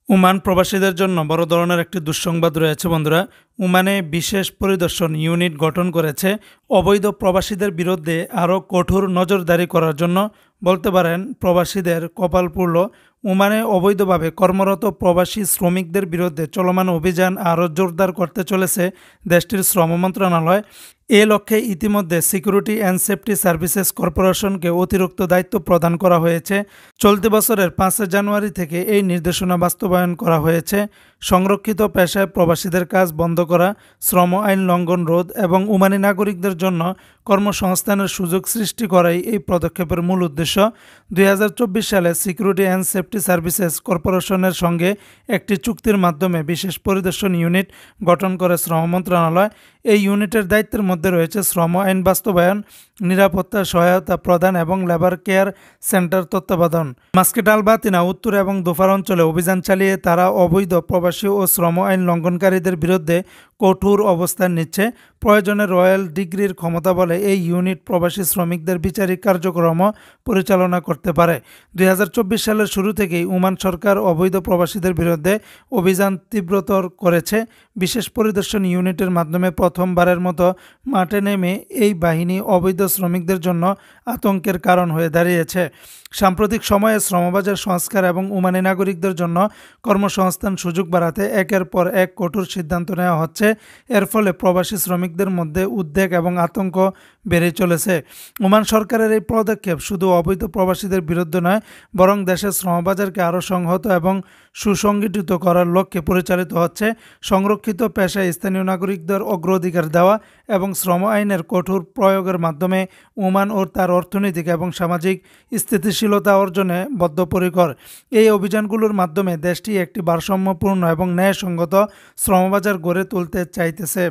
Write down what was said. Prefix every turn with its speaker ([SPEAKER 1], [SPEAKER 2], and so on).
[SPEAKER 1] Oman প্রবাসীদের জন্য বড় ধরনের একটি দুঃসংবাদ রয়েছে বন্ধুরা। ওমানে বিশেষ পরিদর্শন ইউনিট গঠন করেছে অবৈধ প্রবাসীদের বিরুদ্ধে আরও কঠোর নজরদারি করার জন্য। বলতে পারেন প্রবাসীদের কপাল পুড়ল। ওমানে অবৈধভাবে কর্মরত প্রবাসী শ্রমিকদের বিরুদ্ধে চলমান অভিযান আরও জোরদার করতে চলেছে দেশটির শ্রম মন্ত্রণালয়। এ লক্ষ্যে ইতিমধ্যে সিকিউরিটি অ্যান্ড সেফটি সার্ভিসেস কর্পোরেশনকে অতিরিক্ত দায়িত্ব প্রদান করা হয়েছে। চলতি বছরের 5 জানুয়ারি থেকে এই নির্দেশনা বাস্তবায়ন করা হয়েছে। সংরক্ষিত পেশায় প্রবাসীদের কাজ বন্ধ করা, শ্রম আইন লঙ্ঘন রোধ এবং ওমানি নাগরিকদের জন্য কর্মসংস্থানের সুযোগ সৃষ্টি করাই এই পদক্ষেপের মূল উদ্দেশ্য। 2024 সালে সিকিউরিটি অ্যান্ড সেফটি সার্ভিসেস কর্পোরেশনের সঙ্গে একটি চুক্তির মাধ্যমে বিশেষ পরিদর্শন ইউনিট গঠন করে শ্রম মন্ত্রণালয়। এই ইউনিটের দায়িত্বের মধ্যে রয়েছে শ্রম আইন বাস্তবায়ন, নিরাপত্তা সহায়তা প্রদান এবং লেবার কেয়ার সেন্টার তত্ত্বাবধান। মাস্কেট আলবাতিনা উত্তর এবং দোফার অঞ্চলে অভিযান চালিয়ে তারা অবৈধ প্রবাসী ও শ্রম আইন লঙ্ঘনকারীদের বিরুদ্ধে কঠোর অবস্থান নিচ্ছে। প্রয়োজনে রয়্যাল ডিগ্রির ক্ষমতা বলে এই ইউনিট প্রবাসী শ্রমিকদের বিচারিক কার্যক্রমও পরিচালনা করতে পারে। 2024 সালের শুরু থেকেই ওমান সরকার অবৈধ প্রবাসীদের বিরুদ্ধে অভিযান তীব্রতর করেছে। বিশেষ পরিদর্শন ইউনিটের মাধ্যমে প্রথমবারের মতো মাঠে নেমে এই বাহিনী অবৈধ শ্রমিকদের জন্য আতঙ্কের কারণ হয়ে দাঁড়িয়েছে। সাম্প্রতিক সময়ে শ্রমবাজার সংস্কার এবং ওমানি নাগরিকদের জন্য কর্মসংস্থান সুযোগ বাড়াতে একের পর এক কঠোর সিদ্ধান্ত নেওয়া হচ্ছে। এর ফলে প্রবাসী শ্রমিকদের মধ্যে উদ্বেগ এবং আতঙ্ক বেড়ে চলেছে। ওমান সরকারের এই পদক্ষেপ শুধু অবৈধ প্রবাসীদের বিরুদ্ধে নয়, বরং দেশের শ্রমবাজারকে আরও সংহত এবং সুসংগঠিত করার লক্ষ্যে পরিচালিত হচ্ছে। সংরক্ষিত পেশায় স্থানীয় নাগরিকদের অগ্রাধিকার দেওয়া এবং শ্রম আইনের কঠোর প্রয়োগের মাধ্যমে ওমান ও তার অর্থনৈতিক এবং সামাজিক স্থিতিশীলতা অর্জনে বদ্ধপরিকর। এই অভিযানগুলোর মাধ্যমে দেশটি একটি ভারসাম্যপূর্ণ এবং ন্যায়সঙ্গত শ্রমবাজার গড়ে তুলতে চাইতেছে।